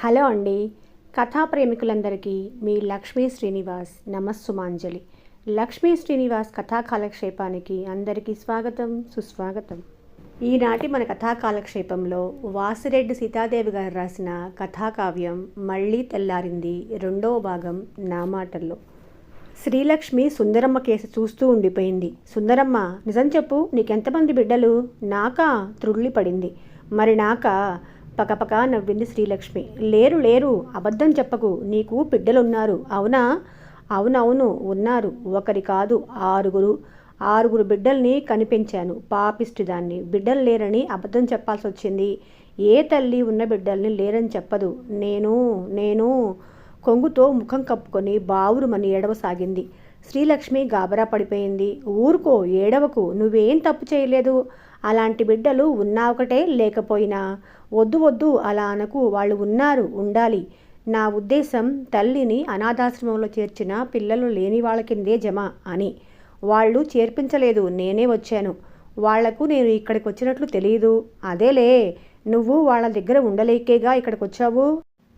Hello అండి. కథా ప్రేమికులందరికీ మీ లక్ష్మీ శ్రీనివాస్ నమస్సుమాంజలి. లక్ష్మీ శ్రీనివాస్ కథా కాలక్షేపానికి అందరికీ స్వాగతం, సుస్వాగతం. ఈనాటి మన కథా కాలక్షేపంలో వాసిరెడ్డి సీతాదేవి గారు రాసిన కథాకావ్యం మళ్ళీ తెల్లారింది రెండవ భాగం నా మాటల్లో. శ్రీలక్ష్మి సుందరమ్మ కేసు చూస్తూ ఉండిపోయింది. సుందరమ్మ, నిజం చెప్పు, నీకెంతమంది బిడ్డలు? నాకా? త్రుళ్ళి పడింది. మరి నాకా? పకపక నవ్వింది శ్రీలక్ష్మి. లేరు లేరు, అబద్ధం చెప్పకు, నీకు బిడ్డలున్నారు. అవునా? అవునవును ఉన్నారు. ఒకరి కాదు, ఆరుగురు బిడ్డల్ని కనిపించాను. పాపిష్టిదాన్ని, బిడ్డలు లేరని అబద్ధం చెప్పాల్సి వచ్చింది. ఏ తల్లి ఉన్న బిడ్డల్ని లేరని చెప్పదు. నేను కొంగుతో ముఖం కప్పుకొని బావురుమని ఏడవసాగింది. శ్రీలక్ష్మి గాబరా పడిపోయింది. ఊరుకో, ఏడవకు, నువ్వేం తప్పు చేయలేదు. అలాంటి బిడ్డలు ఉన్నా ఒకటే, లేకపోయినా. వద్దు అలా అనకు. వాళ్ళు ఉన్నారు, ఉండాలి. నా ఉద్దేశం తల్లిని అనాథాశ్రమంలో చేర్చిన పిల్లలు లేని వాళ్ళ కిందే జమ అని. వాళ్ళు చేర్పించలేదు, నేనే వచ్చాను. వాళ్లకు నేను ఇక్కడికి వచ్చినట్లు తెలియదు. అదేలే, నువ్వు వాళ్ళ దగ్గర ఉండలేకేగా ఇక్కడికి వచ్చావు.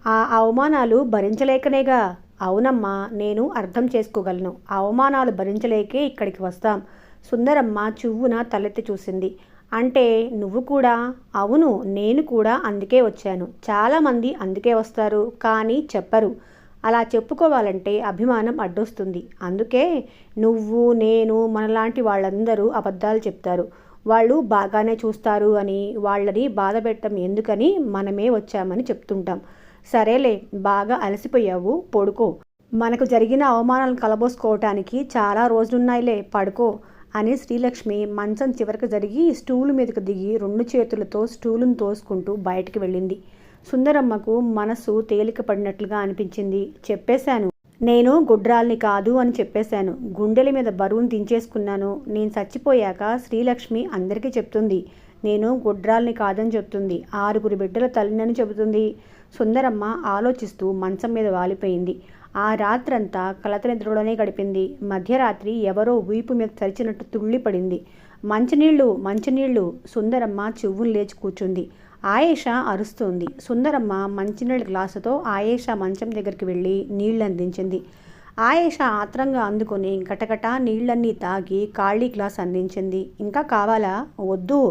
ఆ అవమానాలు భరించలేకనేగా. అవునమ్మా, నేను అర్థం చేసుకోగలను. అవమానాలు భరించలేకే ఇక్కడికి వస్తాం. సుందరమ్మ చువ్వున తలెత్తి చూసింది. అంటే నువ్వు కూడా? అవును, నేను కూడా అందుకే వచ్చాను. చాలామంది అందుకే వస్తారు, కానీ చెప్పరు. అలా చెప్పుకోవాలంటే అభిమానం అడ్డొస్తుంది. అందుకే నువ్వు, నేను, మనలాంటి వాళ్ళందరూ అబద్ధాలు చెప్తారు. వాళ్ళు బాగానే చూస్తారు అని, వాళ్ళని బాధ పెట్టడం ఎందుకని మనమే వచ్చామని చెప్తుంటాం. సరేలే, బాగా అలసిపోయావు, పడుకో. మనకు జరిగిన అవమానాలను కలబోసుకోవటానికి చాలా రోజులున్నాయిలే, పడుకో అని శ్రీలక్ష్మి మంచం చివరికి జరిగి స్టూలు మీదకు దిగి 2 చేతులతో స్టూలును తోసుకుంటూ బయటికి వెళ్ళింది. సుందరమ్మకు మనసు తేలిక పడినట్లుగా అనిపించింది. చెప్పేశాను, నేను గుడ్రాల్ని కాదు అని చెప్పేశాను. గుండెల మీద బరువును దించేసుకున్నాను. నేను చచ్చిపోయాక శ్రీలక్ష్మి అందరికీ చెప్తుంది, నేను గుడ్రాల్ని కాదని చెప్తుంది. 6 బిడ్డల తల్లినని చెబుతుంది. సుందరమ్మ ఆలోచిస్తూ మంచం మీద వాలిపోయింది. ఆ రాత్రంతా కలత నిద్రలోనే గడిపింది. మధ్యరాత్రి ఎవరో వీపు మీద తరిచినట్టు తుళ్ళిపడింది. మంచినీళ్ళు. సుందరమ్మ చెవును లేచి కూర్చుంది. ఆయేషా అరుస్తోంది. సుందరమ్మ మంచినీళ్ళ గ్లాసుతో ఆయేషా మంచం దగ్గరికి వెళ్ళి నీళ్లు అందించింది. ఆయేషా ఆత్రంగా అందుకొని గటగటా నీళ్లన్నీ తాగి ఖాళీ గ్లాస్ అందించింది. ఇంకా కావాలా? వద్దు,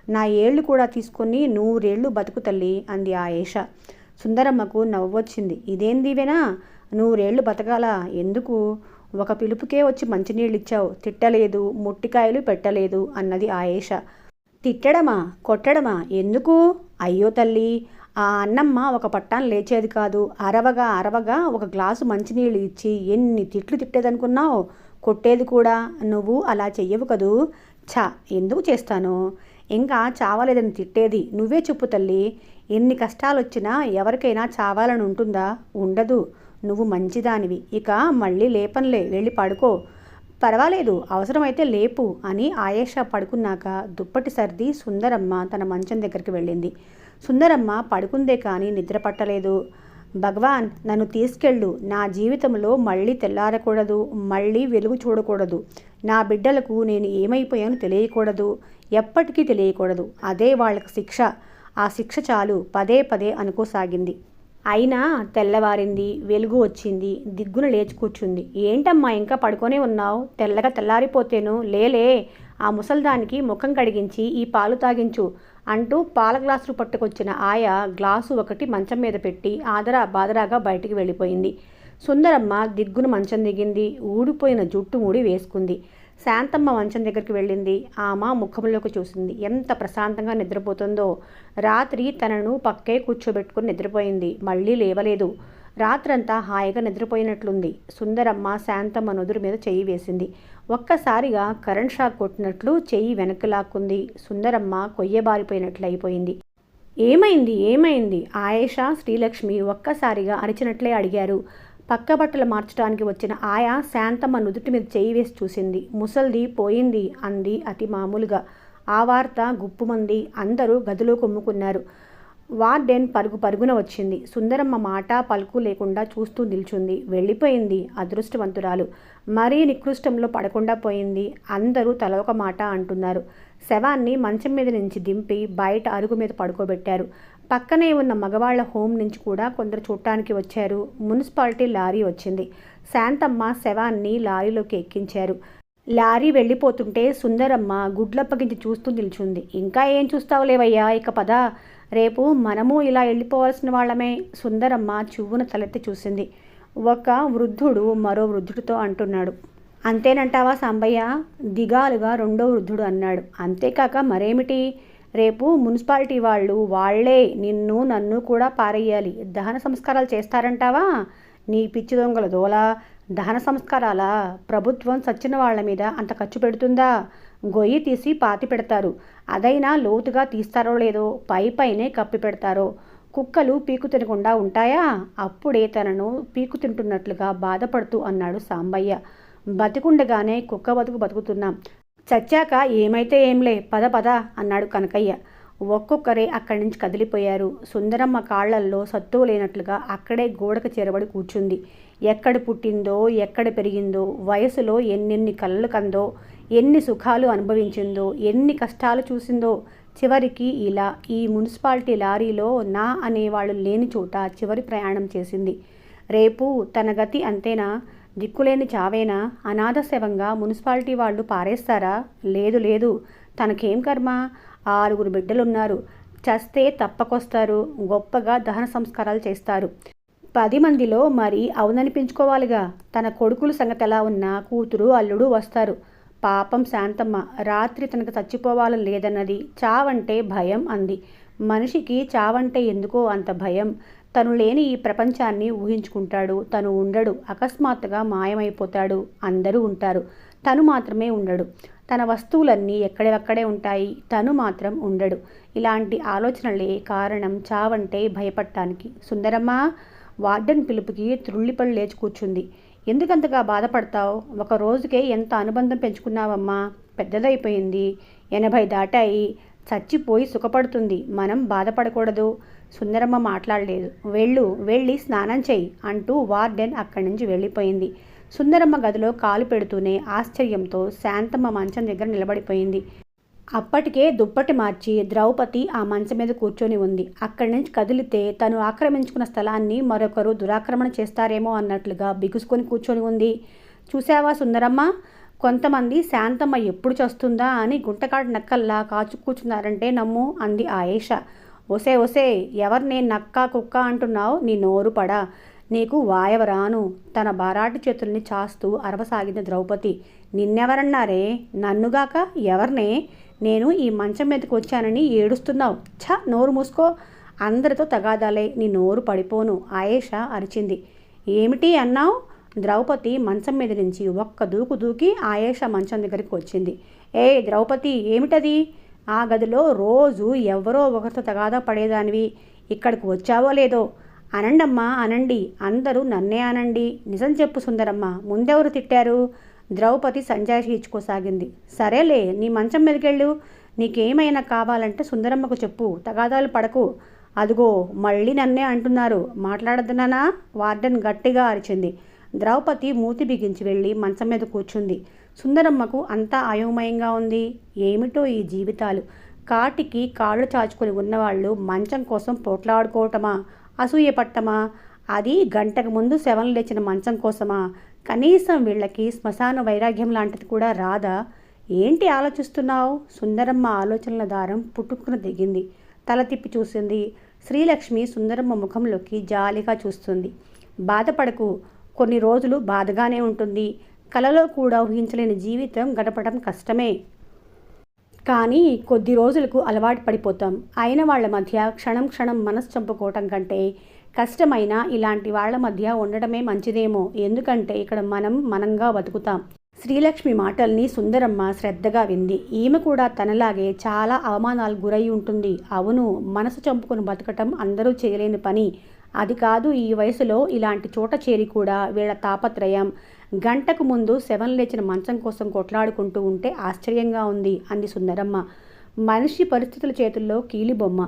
నా ఏళ్ళు కూడా తీసుకొని 100 ఏళ్ళు బతుకు తల్లి అంది ఆయేషా. సుందరమ్మకు నవ్వొచ్చింది. ఇదేం దీవెనా? 100 ఏళ్ళు బతకాలా? ఎందుకు? ఒక పిలుపుకే వచ్చి మంచినీళ్ళు ఇచ్చావు. తిట్టలేదు, ముట్టికాయలు పెట్టలేదు అన్నది ఆయేషా. తిట్టడమా, కొట్టడమా? ఎందుకు? అయ్యో తల్లి, ఆ అన్నమ్మ ఒక పట్టాన్ని లేచేది కాదు. అరవగా ఒక గ్లాసు మంచినీళ్ళు ఇచ్చి ఎన్ని తిట్లు తిట్టేదనుకున్నావు? కొట్టేది కూడా. నువ్వు అలా చెయ్యవు కదూ. ఎందుకు చేస్తాను? ఇంకా చావలేదని తిట్టేది. నువ్వే చెప్పు తల్లి. ఎన్ని కష్టాలొచ్చినా ఎవరికైనా చావాలని ఉంటుందా? ఉండదు. నువ్వు మంచిదానివి. ఇక మళ్ళీ లేపన్లే, వెళ్ళి పడుకో. పర్వాలేదు, అవసరమైతే లేపు అని ఆయేషా పడుకున్నాక దుప్పటి సర్ది సుందరమ్మ తన మంచం దగ్గరికి వెళ్ళింది. సుందరమ్మ పడుకుందే కానీ నిద్ర పట్టలేదు. భగవాన్, నన్ను తీసుకెళ్ళు. నా జీవితంలో మళ్ళీ తెల్లారకూడదు, మళ్ళీ వెలుగు చూడకూడదు. నా బిడ్డలకు నేను ఏమైపోయానో తెలియకూడదు, ఎప్పటికీ తెలియకూడదు. అదే వాళ్ళకి శిక్ష. ఆ శిక్ష చాలు, పదే అనుకోసాగింది. అయినా తెల్లవారింది, వెలుగు వచ్చింది. దిగ్గున లేచి కూర్చుంది. ఏంటమ్మా ఇంకా పడుకొనే ఉన్నావు? తెల్లగా తెల్లారిపోతేను. లేలే, ఆ ముసల్దానికి ముఖం కడిగించి ఈ పాలు తాగించు అంటూ పాల గ్లాసులు పట్టుకొచ్చిన ఆయా గ్లాసు ఒకటి మంచం మీద పెట్టి బాదరాగా బయటికి వెళ్ళిపోయింది. సుందరమ్మ దిగ్గున మంచం దిగింది. ఊడిపోయిన జుట్టు ముడి వేసుకుంది. శాంతమ్మ మంచం దగ్గరికి వెళ్ళింది. ఆమె ముఖంలోకి చూసింది. ఎంత ప్రశాంతంగా నిద్రపోతుందో. రాత్రి తనను పక్కే కూర్చోబెట్టుకుని నిద్రపోయింది. మళ్ళీ లేవలేదు. రాత్రంతా హాయిగా నిద్రపోయినట్లుంది. సుందరమ్మ శాంతమ్మ నుదురు మీద చెయ్యి వేసింది. ఒక్కసారిగా కరెంట్ షాక్ కొట్టినట్లు చెయ్యి వెనక్కి లాక్కుంది. సుందరమ్మ కొయ్యబారిపోయినట్లు అయిపోయింది. ఏమైంది? ఆయేషా, శ్రీలక్ష్మి ఒక్కసారిగా అరిచినట్లే అడిగారు. పక్క బట్టలు మార్చడానికి వచ్చిన ఆయా శాంతమ్మ నుదుటి మీద చెయ్యి వేసి చూసింది. ముసల్ది పోయింది అంది అతి మామూలుగా. ఆ వార్త గుప్పుమంది. అందరూ గదిలో కొమ్ముకున్నారు. వార్డెన్ పరుగున వచ్చింది. సుందరమ్మ మాట పలుకు లేకుండా చూస్తూ నిల్చుంది. వెళ్ళిపోయింది అదృష్టవంతురాలు. మరీ నికృష్టంలో పడకుండా పోయింది. అందరూ తల ఒక మాట అంటున్నారు. శవాన్ని మంచం మీద నుంచి దింపి బయట అరుగు మీద పడుకోబెట్టారు. పక్కనే ఉన్న మగవాళ్ల హోం నుంచి కూడా కొందరు చూడటానికి వచ్చారు. మున్సిపాలిటీ లారీ వచ్చింది. శాంతమ్మ శవాన్ని లారీలోకి ఎక్కించారు. లారీ వెళ్ళిపోతుంటే సుందరమ్మ గుడ్లప్పగించి చూస్తూ నిల్చుంది. ఇంకా ఏం చూస్తావులేవయ్యా, ఇక పద, రేపు మనము ఇలా వెళ్ళిపోవాల్సిన వాళ్ళమే. సుందరమ్మ చువ్వున తలెత్తి చూసింది. ఒక వృద్ధుడు మరో వృద్ధుడితో అంటున్నాడు. అంతేనంటావా సాంబయ్య? దిగాలుగా రెండో వృద్ధుడు అన్నాడు. అంతేకాక మరేమిటి, రేపు మున్సిపాలిటీ వాళ్లే నిన్ను నన్ను కూడా పారేయాలి. దహన సంస్కారాలు చేస్తారంటావా? నీ పిచ్చి దొంగల దోల, దహన సంస్కారాలా? ప్రభుత్వం చచ్చిన వాళ్ల మీద అంత ఖర్చు పెడుతుందా? గొయ్యి తీసి పాతి పెడతారు. అదైనా లోతుగా తీస్తారో లేదో పైనే కప్పి పెడతారో. కుక్కలు పీకు తినకుండా ఉంటాయా? అప్పుడే తనను పీకు తింటున్నట్లుగా బాధపడుతూ అన్నాడు సాంబయ్య. బతికుండగానే కుక్క బతుకుతున్నాం, చచ్చాక ఏమైతే ఏంలే, పద పద అన్నాడు కనకయ్య. ఒక్కొక్కరే అక్కడి నుంచి కదిలిపోయారు. సుందరమ్మ కాళ్లల్లో సత్తువ లేనట్లుగా అక్కడే గోడకు చేరబడి కూర్చుంది. ఎక్కడ పుట్టిందో, ఎక్కడ పెరిగిందో, వయసులో ఎన్నెన్ని కలలు కందో, ఎన్ని సుఖాలు అనుభవించిందో, ఎన్ని కష్టాలు చూసిందో, చివరికి ఇలా ఈ మున్సిపాలిటీ లారీలో నా అనేవాళ్ళు లేని చోట చివరి ప్రయాణం చేసింది. రేపు తన గతి అంతేనా? దిక్కులేని చావేనా? అనాథ శవంగా మున్సిపాలిటీ వాళ్ళు పారేస్తారా? లేదు లేదు, తనకేం కర్మ? 6 బిడ్డలున్నారు. చస్తే తప్పకొస్తారు. గొప్పగా దహన సంస్కారాలు చేస్తారు. 10 మందిలో మరి అవుననిపించుకోవాలిగా. తన కొడుకుల సంగతి ఎలా ఉన్నా కూతురు అల్లుడు వస్తారు. పాపం శాంతమ్మ రాత్రి తనకు చచ్చిపోవాలని లేదన్నది. చావంటే భయం అంది. మనిషికి చావంటే ఎందుకో అంత భయం. తను లేని ఈ ప్రపంచాన్ని ఊహించుకుంటాడు. తను ఉండడు. అకస్మాత్తుగా మాయమైపోతాడు. అందరూ ఉంటారు, తను మాత్రమే ఉండడు. తన వస్తువులన్నీ ఎక్కడెక్కడే ఉంటాయి, తను మాత్రం ఉండడు. ఇలాంటి ఆలోచనలే కారణం చావంటే భయపడటానికి. సుందరమ్మ వార్డెన్ పిలుపుకి త్రుళ్ళిపళ్ళు లేచి కూర్చుంది. ఎందుకంతగా బాధపడతావు? ఒక రోజుకే ఎంత అనుబంధం పెంచుకున్నావమ్మా. పెద్దదైపోయింది, 80 దాటాయి, చచ్చిపోయి సుఖపడుతుంది. మనం బాధపడకూడదు. సుందరమ్మ మాట్లాడలేదు. వెళ్ళి స్నానం చెయ్యి అంటూ వార్డెన్ అక్కడి నుంచి వెళ్ళిపోయింది. సుందరమ్మ గదిలో కాలు పెడుతూనే ఆశ్చర్యంతో శాంతమ్మ మంచం దగ్గర నిలబడిపోయింది. అప్పటికే దుప్పటి మార్చి ద్రౌపది ఆ మంచం మీద కూర్చొని ఉంది. అక్కడి నుంచి కదిలితే తను ఆక్రమించుకున్న స్థలాన్ని మరొకరు దురాక్రమణ చేస్తారేమో అన్నట్లుగా బిగుసుకొని కూర్చొని ఉంది. చూసావా సుందరమ్మ, కొంతమంది శాంతమ్మ ఎప్పుడు చస్తుందా అని గుంటకాడు నక్కల్లా కాచు కూర్చున్నారంటే నమ్ము అంది ఆయేష. ఒసే ఎవరినే నక్క కుక్క అంటున్నావు? నీ నోరు పడా, నీకు వాయవరాను. తన బారాటి చేతుల్ని చాస్తూ అరవసాగింది ద్రౌపది. నిన్నెవరన్నారే? నన్నుగాక ఎవరినే? నేను ఈ మంచం మీదకి వచ్చానని ఏడుస్తున్నావు. నోరు మూసుకో. అందరితో తగాదాలే, నీ నోరు పడిపోను ఆయేష అరిచింది. ఏమిటి అన్నావు? ద్రౌపది మంచం మీద నుంచి ఒక్క దూకు దూకి ఆయేష మంచం దగ్గరికి వచ్చింది. ఏ ద్రౌపది, ఏమిటది? ఆ గదిలో రోజు ఎవరో ఒకరితో తగాదా పడేదానివి, ఇక్కడికి వచ్చావో లేదో? అనండమ్మా అనండి, అందరూ నన్నే అనండి. నిజం చెప్పు సుందరమ్మ, ముందెవరు తిట్టారు? ద్రౌపది సంజాయిషి ఇచ్చుకోసాగింది. సరేలే, నీ మంచం మీదకెళ్ళు. నీకేమైనా కావాలంటే సుందరమ్మకు చెప్పు, తగాదాలు పడకు. అదిగో మళ్ళీ నన్నే అంటున్నారు, మాట్లాడద్దనా? వార్డెన్ గట్టిగా అరిచింది. ద్రౌపది మూతి బిగించి వెళ్ళి మంచం మీద కూర్చుంది. సుందరమ్మకు అంతా అయోమయంగా ఉంది. ఏమిటో ఈ జీవితాలు. కాటికి కాళ్ళు చాచుకొని ఉన్నవాళ్ళు మంచం కోసం పోట్లాడుకోవటమా, అసూయ పట్టమా? అది గంటకు ముందు శవం లేచిన మంచం కోసమా? కనీసం వీళ్ళకి శ్మశాన వైరాగ్యం లాంటిది కూడా రాదా? ఏంటి ఆలోచిస్తున్నావు? సుందరమ్మ ఆలోచనల దారం పుట్టుకుని దిగింది. తల తిప్పి చూసింది. శ్రీలక్ష్మి సుందరమ్మ ముఖంలోకి జాలిగా చూస్తుంది. బాధపడకు, కొన్ని రోజులు బాధగానే ఉంటుంది. కలలో కూడా ఊహించలేని జీవితం గడపడం కష్టమే. కానీ కొద్ది రోజులకు అలవాటు పడిపోతాం. అయిన వాళ్ళ మధ్య క్షణం క్షణం మనసు చంపుకోవటం కంటే కష్టమైన ఇలాంటి వాళ్ళ మధ్య ఉండడమే మంచిదేమో. ఎందుకంటే ఇక్కడ మనంగా బతుకుతాం. శ్రీలక్ష్మి మాటల్ని సుందరమ్మ శ్రద్ధగా వింది. ఈమె కూడా తనలాగే చాలా అవమానాలు గురై ఉంటుంది. అవును, మనసు చంపుకొని బతకటం అందరూ చేయలేని పని. అది కాదు ఈ వయసులో ఇలాంటి చోట చేరి కూడా వీళ్ళ తాపత్రయం. గంటకు ముందు శవం లేచిన మంచం కోసం కొట్లాడుకుంటూ ఉంటే ఆశ్చర్యంగా ఉంది అంది సుందరమ్మ. మనిషి పరిస్థితుల చేతుల్లో కీలిబొమ్మ.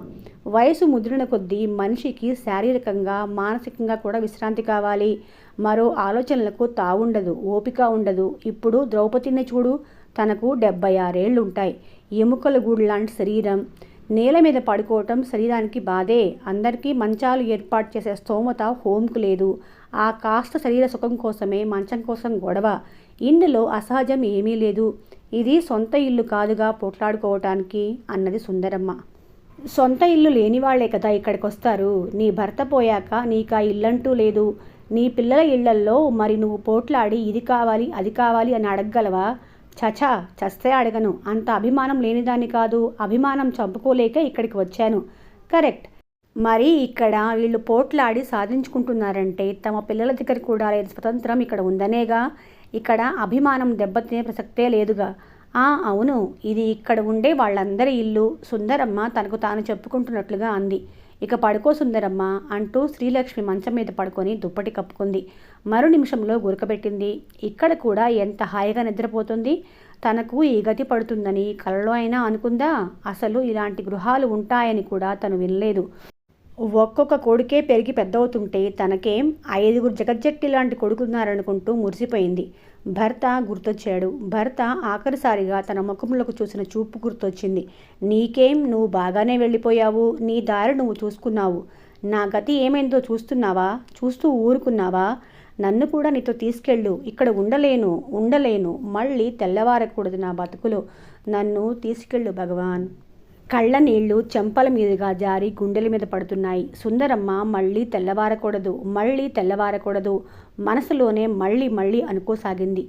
వయసు ముదిరిన కొద్దీ మనిషికి శారీరకంగా మానసికంగా కూడా విశ్రాంతి కావాలి. మరో ఆలోచనలకు తావుండదు, ఓపిక ఉండదు. ఇప్పుడు ద్రౌపదిని చూడు, తనకు 76 ఏళ్ళు ఉంటాయి. ఎముకల గూడు లాంటి శరీరం, నేల మీద పడుకోవటం శరీరానికి బాధే. అందరికీ మంచాలు ఏర్పాటు చేసే స్తోమత హోంకు లేదు. ఆ కాస్త శరీర సుఖం కోసమే మంచం కోసం గొడవ. ఇందులో అసహజం ఏమీ లేదు. ఇది సొంత ఇల్లు కాదుగా పోట్లాడుకోవటానికి అన్నది సుందరమ్మ. సొంత ఇల్లు లేని వాళ్లే కదా ఇక్కడికి వస్తారు. నీ భర్త పోయాక నీకా ఇల్లంటూ లేదు. నీ పిల్లల ఇళ్లల్లో మరి నువ్వు పోట్లాడి ఇది కావాలి అది కావాలి అని అడగగలవా? చచా, చస్తే అడగను. అంత అభిమానం లేనిదాన్ని కాదు. అభిమానం చంపుకోలేక ఇక్కడికి వచ్చాను. కరెక్ట్. మరి ఇక్కడ వీళ్ళు పోట్లాడి సాధించుకుంటున్నారంటే తమ పిల్లల దగ్గర కూడా లేదు స్వతంత్రం ఇక్కడ ఉందనేగా. ఇక్కడ అభిమానం దెబ్బతినే ప్రసక్తే లేదుగా. అవును, ఇది ఇక్కడ ఉండే వాళ్ళందరి ఇల్లు. సుందరమ్మ తనకు తాను చెప్పుకుంటున్నట్లుగా అంది. ఇక పడుకో సుందరమ్మ అంటూ శ్రీలక్ష్మి మంచం మీద పడుకొని దుప్పటి కప్పుకుంది. మరు నిమిషంలో గురకబెట్టింది. ఇక్కడ కూడా ఎంత హాయిగా నిద్రపోతుంది. తనకు ఈ గతి పడుతుందని కలలో అయినా అనుకుందా? అసలు ఇలాంటి గృహాలు ఉంటాయని కూడా తను వినలేదు. ఒక్కొక్క కొడుకే పెరిగి పెద్దవుతుంటే తనకేం 5 జగజ్జట్టి లాంటి కొడుకున్నారనుకుంటూ మురిసిపోయింది. భర్త గుర్తొచ్చాడు. భర్త ఆఖరిసారిగా తన ముఖంలోకి చూసిన చూపు గుర్తొచ్చింది. నీకేం, నువ్వు బాగానే వెళ్ళిపోయావు. నీ దారి నువ్వు చూసుకున్నావు. నా గతి ఏమైందో చూస్తున్నావా? చూస్తూ ఊరుకున్నావా? నన్ను కూడా నీతో తీసుకెళ్ళు. ఇక్కడ ఉండలేను. మళ్ళీ తెల్లవారకూడదు నా బతుకులో. నన్ను తీసుకెళ్ళు భగవాన్. కళ్ళ నీళ్లు చెంపల మీదుగా జారి గుండెల మీద పడుతున్నాయి. సుందరమ్మ మళ్ళీ తెల్లవారకూడదు మనసులోనే మళ్ళీ అనుకోసాగింది.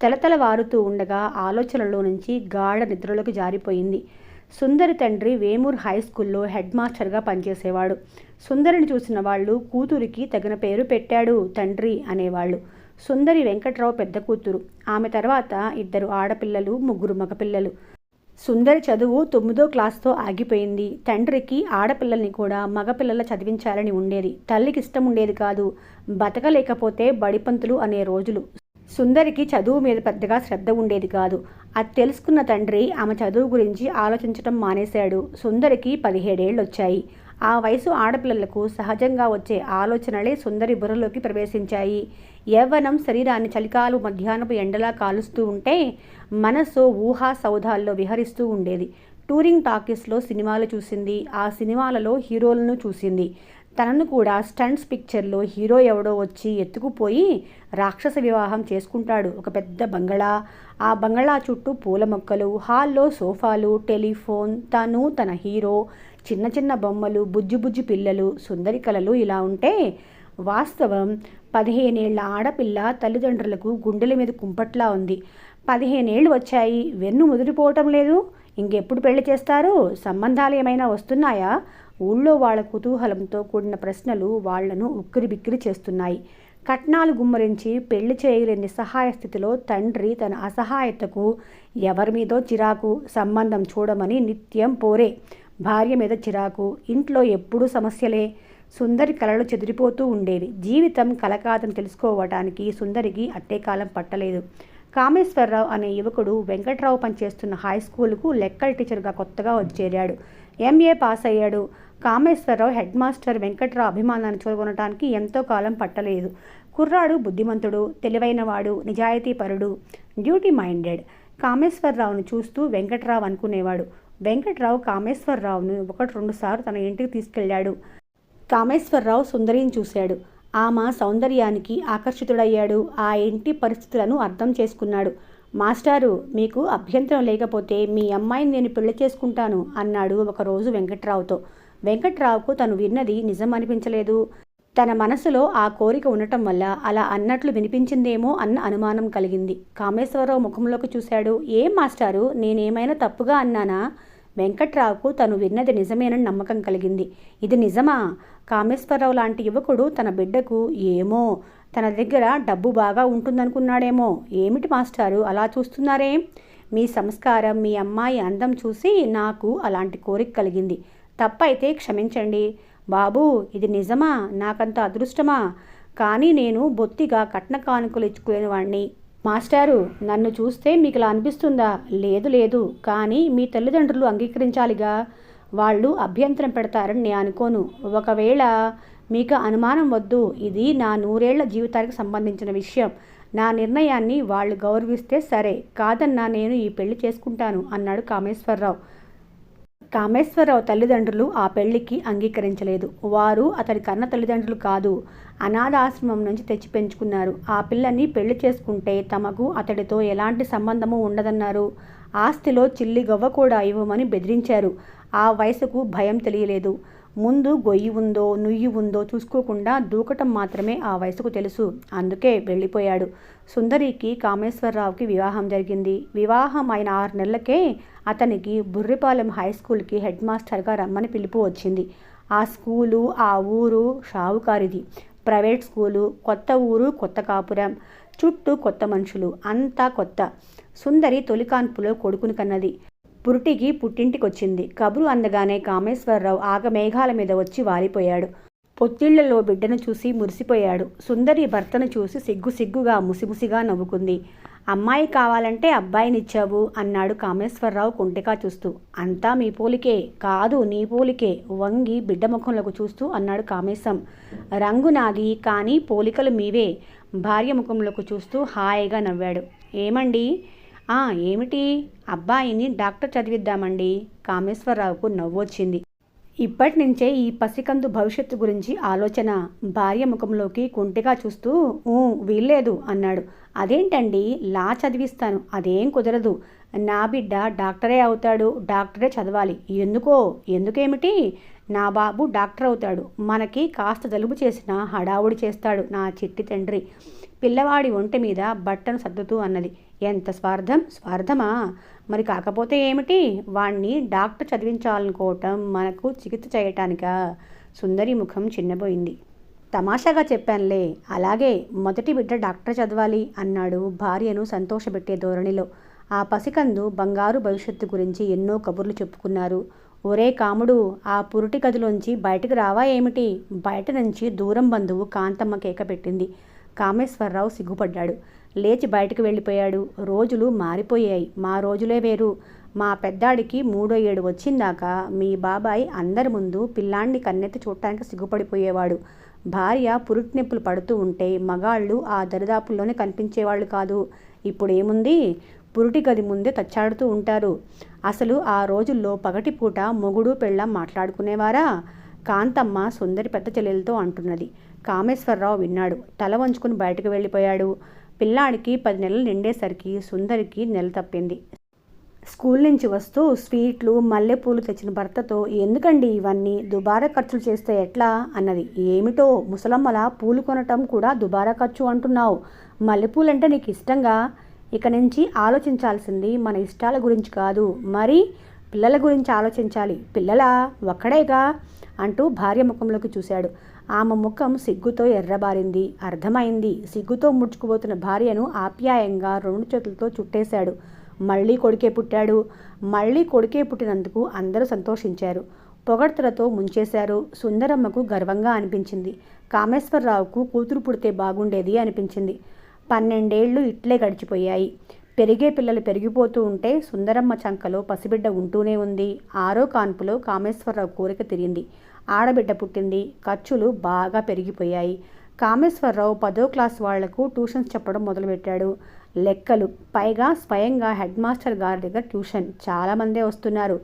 తెలతెలవారుతూ ఉండగా ఆలోచనలో నుంచి గాఢ నిద్రలోకి జారిపోయింది. సుందరి తండ్రి వేమూర్ హై స్కూల్లో హెడ్ మాస్టర్గా పనిచేసేవాడు. సుందరిని చూసిన వాళ్ళు కూతురికి తగిన పేరు పెట్టాడు తండ్రి అనేవాళ్ళు. సుందరి వెంకట్రావు పెద్ద కూతురు. ఆమె తర్వాత 2 ఆడపిల్లలు, 3 మగపిల్లలు. సుందరి చదువు 9వ క్లాస్తో ఆగిపోయింది. తండ్రికి ఆడపిల్లల్ని కూడా మగపిల్లల చదివించాలని ఉండేది. తల్లికి ఇష్టం ఉండేది కాదు. బతకలేకపోతే బడిపంతులు అనే రోజులు. సుందరికి చదువు మీద పెద్దగా శ్రద్ధ ఉండేది కాదు. అది తెలుసుకున్న తండ్రి ఆమె చదువు గురించి ఆలోచించడం మానేశాడు. సుందరికి 17 ఏళ్ళు వచ్చాయి. ఆ వయసు ఆడపిల్లలకు సహజంగా వచ్చే ఆలోచనలే సుందరి బుర్రలోకి ప్రవేశించాయి. యవ్వనం శరీరాన్ని చలికాలు మధ్యాహ్నపు ఎండలా కాలుస్తూ ఉంటే మనస్సు ఊహా సౌధాల్లో విహరిస్తూ ఉండేది. టూరింగ్ టాకీస్లో సినిమాలు చూసింది. ఆ సినిమాలలో హీరోలను చూసింది. తనను కూడా స్టంట్స్ పిక్చర్లో హీరో ఎవడో వచ్చి ఎత్తుకుపోయి రాక్షస వివాహం చేసుకుంటాడు. ఒక పెద్ద బంగళా, ఆ బంగళా చుట్టూ పూల మొక్కలు, హాల్లో సోఫాలు, టెలిఫోన్, తను తన హీరో, చిన్న బొమ్మలు, బుజ్జి పిల్లలు. సుందరి కలలు ఇలా ఉంటే వాస్తవం 15 ఏళ్ల ఆడపిల్ల తల్లిదండ్రులకు గుండెల మీద కుంపట్లా ఉంది. 15 ఏళ్ళు వచ్చాయి, వెన్ను ముదిరిపోవటం లేదు. ఇంకెప్పుడు పెళ్లి చేస్తారు? సంబంధాలు ఏమైనా వస్తున్నాయా? ఊళ్ళో వాళ్ళ కుతూహలంతో కూడిన ప్రశ్నలు వాళ్లను ఉక్కిరిబిక్కిరి చేస్తున్నాయి. కట్నాలు గుమ్మరించి పెళ్లి చేయలేని నిస్సహాయ స్థితిలో తండ్రి తన అసహాయతకు ఎవరి మీదో చిరాకు. సంబంధం చూడమని నిత్యం పోరే. భార్య మీద చిరాకు. ఇంట్లో ఎప్పుడూ సమస్యలే. సుందరి కలలు చెదిరిపోతూ ఉండేవి. జీవితం కలకాదని తెలుసుకోవటానికి సుందరికి అట్టే కాలం పట్టలేదు. కామేశ్వరరావు అనే యువకుడు వెంకట్రావు పనిచేస్తున్న హై స్కూలుకు లెక్కల టీచర్గా కొత్తగా చేరాడు. MA పాస్ అయ్యాడు. కామేశ్వరరావు హెడ్ మాస్టర్ వెంకట్రావు అభిమానాన్ని చూరగొనటానికి ఎంతో కాలం పట్టలేదు. కుర్రాడు బుద్ధిమంతుడు, తెలివైనవాడు, నిజాయితీపరుడు, డ్యూటీ మైండెడ్. కామేశ్వరరావును చూస్తూ వెంకట్రావు అనుకునేవాడు. వెంకట్రావు కామేశ్వరరావును 1-2 సార్లు తన ఇంటికి తీసుకెళ్లాడు. కామేశ్వరరావు సుందరిని చూశాడు. ఆమె సౌందర్యానికి ఆకర్షితుడయ్యాడు. ఆ ఇంటి పరిస్థితులను అర్థం చేసుకున్నాడు. మాస్టారు, మీకు అభ్యంతరం లేకపోతే మీ అమ్మాయిని నేను పెళ్లి చేసుకుంటాను అన్నాడు ఒకరోజు వెంకట్రావుతో. వెంకట్రావుకు తను విన్నది నిజం అనిపించలేదు. తన మనసులో ఆ కోరిక ఉండటం వల్ల అలా అన్నట్లు వినిపించిందేమో అన్న అనుమానం కలిగింది. కామేశ్వరరావు ముఖంలోకి చూశాడు. ఏం మాస్టారు, నేనేమైనా తప్పుగా అన్నానా? వెంకట్రావుకు తను విన్నది నిజమేనని నమ్మకం కలిగింది. ఇది నిజమా? కామేశ్వరరావు లాంటి యువకుడు తన బిడ్డకు ఏమో తన దగ్గర డబ్బు బాగా ఉంటుందనుకున్నాడేమో. ఏమిటి మాస్టారు అలా చూస్తున్నారేం? మీ సంస్కారం, మీ అమ్మాయి అందం చూసి నాకు అలాంటి కోరిక కలిగింది. తప్పైతే క్షమించండి. బాబూ, ఇది నిజమా? నాకంత అదృష్టమా? కానీ నేను బొత్తిగా కట్న కానుకలు ఇచ్చుకునే వాణ్ణి. మాస్టారు, నన్ను చూస్తే మీకు ఇలా అనిపిస్తుందా? లేదు, కానీ మీ తల్లిదండ్రులు అంగీకరించాలిగా. వాళ్ళు అభ్యంతరం పెడతారని నేను అనుకోను. ఒకవేళ మీకు అనుమానం వద్దు. ఇది నా 100 ఏళ్ల జీవితానికి సంబంధించిన విషయం. నా నిర్ణయాన్ని వాళ్ళు గౌరవిస్తే సరే, కాదన్నా నేను ఈ పెళ్లి చేసుకుంటాను అన్నాడు కామేశ్వరరావు. కామేశ్వరరావు తల్లిదండ్రులు ఆ పెళ్లికి అంగీకరించలేదు. వారు అతడి కన్న తల్లిదండ్రులు కాదు, అనాథాశ్రమం నుంచి తెచ్చి పెంచుకున్నారు. ఆ పిల్లని పెళ్లి చేసుకుంటే తమకు అతడితో ఎలాంటి సంబంధము ఉండదన్నారు. ఆస్తిలో చిల్లి గవ్వ కూడా ఇవ్వమని బెదిరించారు. ఆ వయసుకు భయం తెలియలేదు. ముందు గొయ్యి ఉందో నుయ్యి ఉందో చూసుకోకుండా దూకటం మాత్రమే ఆ వయసుకు తెలుసు. అందుకే వెళ్ళిపోయాడు. సుందరికి కామేశ్వరరావుకి వివాహం జరిగింది. వివాహం అయిన 6 నెలలకే అతనికి బుర్రిపాలెం హై స్కూల్కి హెడ్ మాస్టర్గా రమ్మని పిలుపు వచ్చింది. ఆ స్కూలు, ఆ ఊరు షావుకారిది. ప్రైవేట్ స్కూలు, కొత్త ఊరు, కొత్త కాపురం, చుట్టూ కొత్త మనుషులు, అంతా కొత్త. సుందరి తొలికాన్పులో కొడుకుని కన్నది. పురిటికి పుట్టింటికొచ్చింది. కబురు అందగానే కామేశ్వరరావు ఆగమేఘాల మీద వచ్చి వాలిపోయాడు. పొత్తిళ్లలో బిడ్డను చూసి మురిసిపోయాడు. సుందరి భర్తను చూసి సిగ్గుగా ముసిముసిగా నవ్వుకుంది. అమ్మాయి కావాలంటే అబ్బాయినిచ్చావు అన్నాడు కామేశ్వరరావు కుంటిగా చూస్తూ. అంతా మీ పోలికే. కాదు, నీ పోలికే వంగి బిడ్డ ముఖంలోకి చూస్తూ అన్నాడు కామేశం. రంగు నాది, కానీ పోలికలు మీవే. భార్య ముఖంలోకి చూస్తూ హాయిగా నవ్వాడు. ఏమండి? ఏమిటి? అబ్బాయిని డాక్టర్ చదివిద్దామండి. కామేశ్వరరావుకు నవ్వొచ్చింది. ఇప్పటి నుంచే ఈ పసికందు భవిష్యత్తు గురించి ఆలోచన. భార్య ముఖంలోకి కుంటిగా చూస్తూ వీల్లేదు అన్నాడు. అదేంటండి, లా చదివిస్తాను. అదేం కుదరదు. నా బిడ్డ డాక్టరే అవుతాడు, డాక్టరే చదవాలి. ఎందుకేమిటి? నా బాబు డాక్టర్ అవుతాడు. మనకి కాస్త జలుబు చేసినా హడావుడి చేస్తాడు నా చిట్టి తండ్రి. పిల్లవాడి ఒంటి మీద బట్టను సర్దుతూ అన్నది. ఎంత స్వార్థమా? మరి కాకపోతే ఏమిటి? వాణ్ణి డాక్టర్ చదివించాలనుకోవటం మనకు చికిత్స చేయటానికా? సుందరి ముఖం చిన్నబోయింది. తమాషాగా చెప్పానులే. అలాగే, మొదటి బిడ్డ డాక్టర్ చదవాలి అన్నాడు భార్యను సంతోషపెట్టే ధోరణిలో. ఆ పసికందు బంగారు భవిష్యత్తు గురించి ఎన్నో కబుర్లు చెప్పుకున్నారు. ఒరే కాముడు, ఆ పురుటి గదిలోంచి బయటకు రావా ఏమిటి? బయట నుంచి దూరం బంధువు కాంతమ్మ కేక పెట్టింది. కామేశ్వరరావు సిగ్గుపడ్డాడు. లేచి బయటకు వెళ్ళిపోయాడు. రోజులు మారిపోయాయి. మా రోజులే వేరు. మా పెద్దాడికి 3వ ఏడు వచ్చిందాకా మీ బాబాయ్ అందరి ముందు పిల్లాన్ని కన్నెత్తి చూడటానికి సిగ్గుపడిపోయేవాడు. భార్య పురుటి నొప్పులు పడుతూ ఉంటే మగాళ్ళు ఆ దరిదాపుల్లోనే కనిపించేవాళ్ళు కాదు. ఇప్పుడేముంది? పురుటి గది ముందే తచ్చాడుతూ ఉంటారు. అసలు ఆ రోజుల్లో పగటిపూట మొగుడు పెళ్ళాం మాట్లాడుకునేవారా? కాంతమ్మ సుందరి పెద్ద చెల్లెలతో అంటున్నది. కామేశ్వరరావు విన్నాడు. తల వంచుకుని బయటకు వెళ్ళిపోయాడు. పిల్లాడికి 10 నెలలు నిండేసరికి సుందరికి నెల తప్పింది. స్కూల్ నుంచి వస్తూ స్వీట్లు, మల్లెపూలు తెచ్చిన భర్తతో, ఎందుకండి ఇవన్నీ? దుబారా ఖర్చులు చేస్తే ఎట్లా అన్నది. ఏమిటో ముసలమ్మల పూలు కొనటం కూడా దుబారా ఖర్చు అంటున్నావు. మల్లెపూలంటే నీకు ఇష్టంగా? ఇక నుంచి ఆలోచించాల్సింది మన ఇష్టాల గురించి కాదు, మరి పిల్లల గురించి ఆలోచించాలి. పిల్లలా? ఒక్కడేగా అంటూ భార్య ముఖంలోకి చూశాడు. ఆమె ముఖం సిగ్గుతో ఎర్రబారింది. అర్థమైంది. సిగ్గుతో ముడుచుకుపోతున్న భార్యను ఆప్యాయంగా 2 చేతులతో చుట్టేశాడు. మళ్ళీ కొడుకే పుట్టాడు. మళ్ళీ కొడుకే పుట్టినందుకు అందరూ సంతోషించారు. పొగడ్తలతో ముంచేశారు. సుందరమ్మకు గర్వంగా అనిపించింది. కామేశ్వరరావుకు కూతురు పుడితే బాగుండేది అనిపించింది. 12 ఏళ్ళు ఇట్లే గడిచిపోయాయి. పెరిగే పిల్లలు పెరిగిపోతూ ఉంటే సుందరమ్మ చంకలో పసిబిడ్డ ఉంటూనే ఉంది. 6వ కాన్పులో కామేశ్వరరావు కోరిక తీరింది. ఆడబిడ్డ పుట్టింది. ఖర్చులు బాగా పెరిగిపోయాయి. కామేశ్వరరావు 10వ క్లాస్ వాళ్లకు ట్యూషన్స్ చెప్పడం మొదలుపెట్టాడు. లెక్కలు, పైగా స్వయంగా హెడ్ మాస్టర్ గారి దగ్గర ట్యూషన్. చాలామందే వస్తున్నారు.